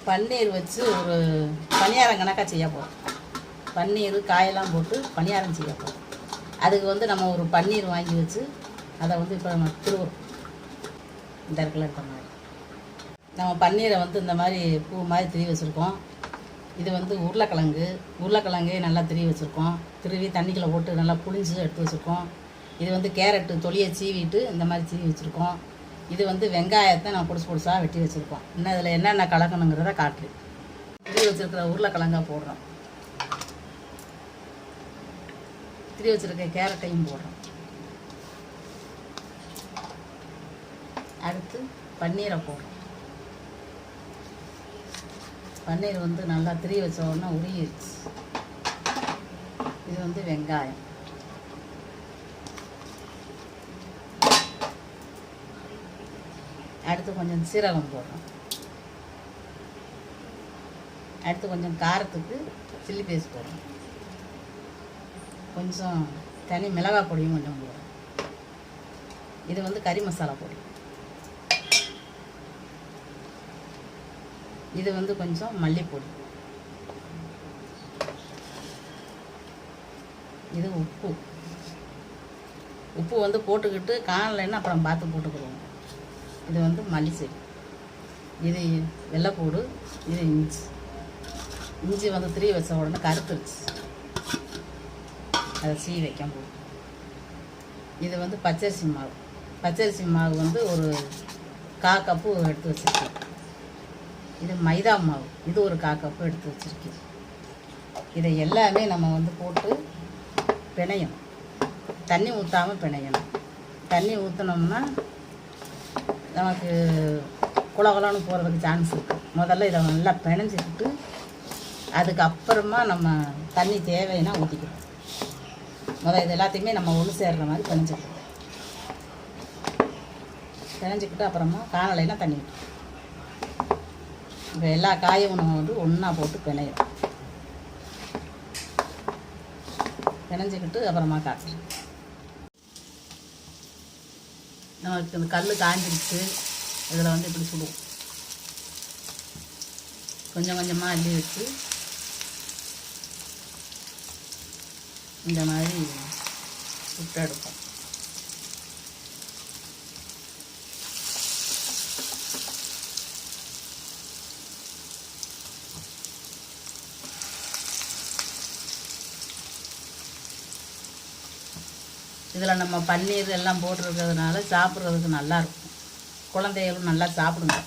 பன்னீர் வச்சு ஒரு பனியாரம் கணக்காக செய்ய போகிறோம். பன்னீர் காயெல்லாம் போட்டு பனியாரம் செய்ய போகிறோம். அதுக்கு வந்து நம்ம ஒரு பன்னீர் வாங்கி வச்சு அதை வந்து இப்போ நம்ம திருவுறோம். இந்த இடத்துல இருக்க மாதிரி நம்ம பன்னீரை வந்து இந்த மாதிரி பூ மாதிரி திருவி வச்சுருக்கோம். இது வந்து உருளைக்கிழங்கு நல்லா திருவி வச்சுருக்கோம். திருவி தண்ணிக்குள்ளே போட்டு நல்லா புளிஞ்சு எடுத்து வச்சுருக்கோம். இது வந்து கேரட்டு தொலியை சீவிட்டு இந்த மாதிரி சீவி வச்சுருக்கோம். இது வந்து வெங்காயத்தை நான் பொடிசாக வெட்டி வச்சுருக்கோம். இன்னும் இதில் என்னென்ன கலக்கணுங்கிறத காட்டுறேன். திருவி வச்சுருக்கிற உருளைக்கிழங்காக போடுறோம். திருவி வச்சுருக்க கேரட்டையும் போடுறோம். அடுத்து பன்னீரை போடுறோம். பன்னீர் வந்து நல்லா திருவி வச்ச உடனே உருகிடுச்சு. இது வந்து வெங்காயம். அடுத்து கொஞ்சம் சீரகம் போடுறோம். அடுத்து கொஞ்சம் காரத்துக்கு சில்லி பேஸ்ட் போடுறோம். கொஞ்சம் தனி மிளகாய் பொடியும் கொஞ்சம் போடுறோம். இது வந்து கறி மசாலா பொடி. இது வந்து கொஞ்சம் மல்லிப்பொடி. இது உப்பு வந்து போட்டுக்கிட்டு காணலைன்னா அப்புறம் பார்த்து போட்டுக்கிடுவோம். இது வந்து மல்லிச்செடி. இது வெள்ளைப்பூடு. இது இஞ்சி வந்து திரி வச்ச உடனே கருத்துருச்சு, அதை சீ வைக்க போது. இது வந்து பச்சரிசி மாவு வந்து ஒரு 1/4 கப்பு எடுத்து வச்சுருக்கேன். இது மைதா மாவு. இது ஒரு 1/4 கப்பு எடுத்து வச்சுருக்கேன். இதை எல்லாமே நம்ம வந்து போட்டு பிணையணும். தண்ணி ஊற்றாமல் பிணையணும். தண்ணி ஊற்றினோம்னா நமக்கு குளகுலன்னு போகிறதுக்கு சான்ஸ் இருக்குது. முதல்ல இதை நல்லா பிணைஞ்சிக்கிட்டு அதுக்கப்புறமா நம்ம தண்ணி தேவைன்னா ஊற்றிக்கணும். இது எல்லாத்தையுமே நம்ம ஒன்று சேர்கிற மாதிரி பிணைஞ்சிக்கிட்டு அப்புறமா காணலைன்னா தண்ணி ஊற்றணும். இப்போ எல்லா காயும் நம்ம வந்து ஒன்றா போட்டு பிணைஞ்சிக்கிட்டு அப்புறமா காட்டுறோம். நமக்கு இந்த கல் காஞ்சிருச்சு. இதில் வந்து இப்படி சுடுவோம். கொஞ்சம் கொஞ்சமாக அள்ளி வச்சு இந்த மாதிரி சுட்டு எடுப்போம். இதில் நம்ம பன்னீர் எல்லாம் போட்டிருக்கிறதுனால சாப்பிட்றதுக்கு நல்லாயிருக்கும். குழந்தைகளும் நல்லா சாப்பிடுங்க.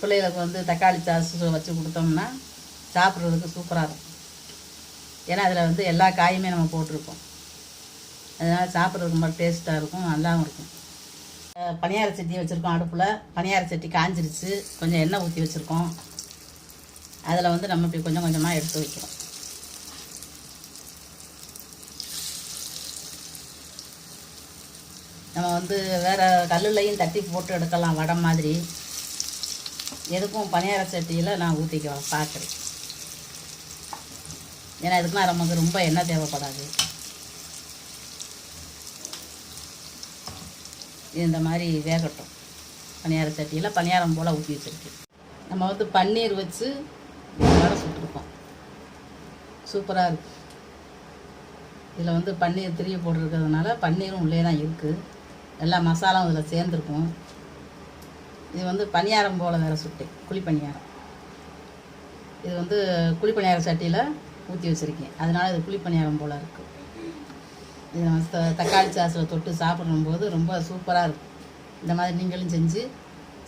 பிள்ளைகளுக்கு வந்து தக்காளி சாஸ் வச்சு கொடுத்தோம்னா சாப்பிட்றதுக்கு சூப்பராக இருக்கும். ஏன்னா அதில் வந்து எல்லா காயுமே நம்ம போட்டிருக்கோம். அதனால் சாப்பிட்றதுக்கு ரொம்ப டேஸ்ட்டாக இருக்கும், நல்லாவும் இருக்கும். பனியார சட்டி வச்சுருக்கோம். அடுப்பில் பனியார சட்டி காஞ்சிருச்சு. கொஞ்சம் எண்ணெய் ஊற்றி வச்சுருக்கோம். அதில் வந்து நம்ம இப்படி கொஞ்சம் கொஞ்சமாக எடுத்து வைக்கிறோம். நம்ம வந்து வேறு கல்லுலையும் தட்டி போட்டு எடுக்கலாம் வடை மாதிரி. எதுக்கும் பனியார சட்டியில் நான் ஊற்றிக்கலாம் பார்க்குறேன். ஏன்னா இதுக்குலாம் நமக்கு ரொம்ப எண்ணெய் தேவைப்படாது. இந்த மாதிரி வேகட்டும். பனியார சட்டியில் பனியாரம் போல் ஊற்றி வச்சுருக்கேன். நம்ம வந்து பன்னீர் வச்சு வடை சுட்டுருக்கோம். சூப்பராக இருக்குது. இதில் வந்து பன்னீர் திரிய போட்டிருக்கிறதுனால பன்னீரும் உள்ளே தான் இருக்குது. எல்லா மசாலாவும் இதில் சேர்ந்துருக்கும். இது வந்து பனியாரம் போல் வேறு சுட்டேன், குழி பனியாரம். இது வந்து குழி பனியாரம் சட்டியில் ஊற்றி வச்சுருக்கேன். அதனால் இது குழி பனியாரம் போல் இருக்குது. இது நம்ம தக்காளி சாஸில் தொட்டு சாப்பிடும்போது ரொம்ப சூப்பராக இருக்கும். இந்த மாதிரி நீங்களும் செஞ்சு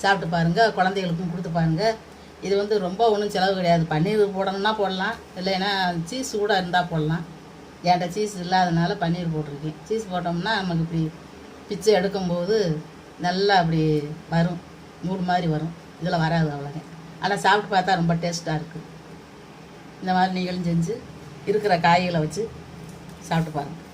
சாப்பிட்டு பாருங்கள். குழந்தைகளுக்கும் கொடுத்து பாருங்கள். இது வந்து ரொம்ப ஒன்றும் செலவு கிடையாது. பன்னீர் போடணும்னா போடலாம், இல்லைன்னா சீஸ் கூட இருந்தால் போடலாம். என்கிட்ட சீஸ் இல்லாதனால பன்னீர் போட்டிருக்கேன். சீஸ் போட்டோம்னா நமக்கு இப்படி பிச்சை எடுக்கும்போது நல்லா அப்படி வரும், மூடு மாதிரி வரும். இதில் வராது அவ்வளோதான். ஆனால் சாப்பிட்டு பார்த்தா ரொம்ப டேஸ்ட்டாக இருக்குது. இந்த மாதிரி நீங்களும் செஞ்சு இருக்கிற காய்களை வச்சு சாப்பிட்டு பாருங்கள்.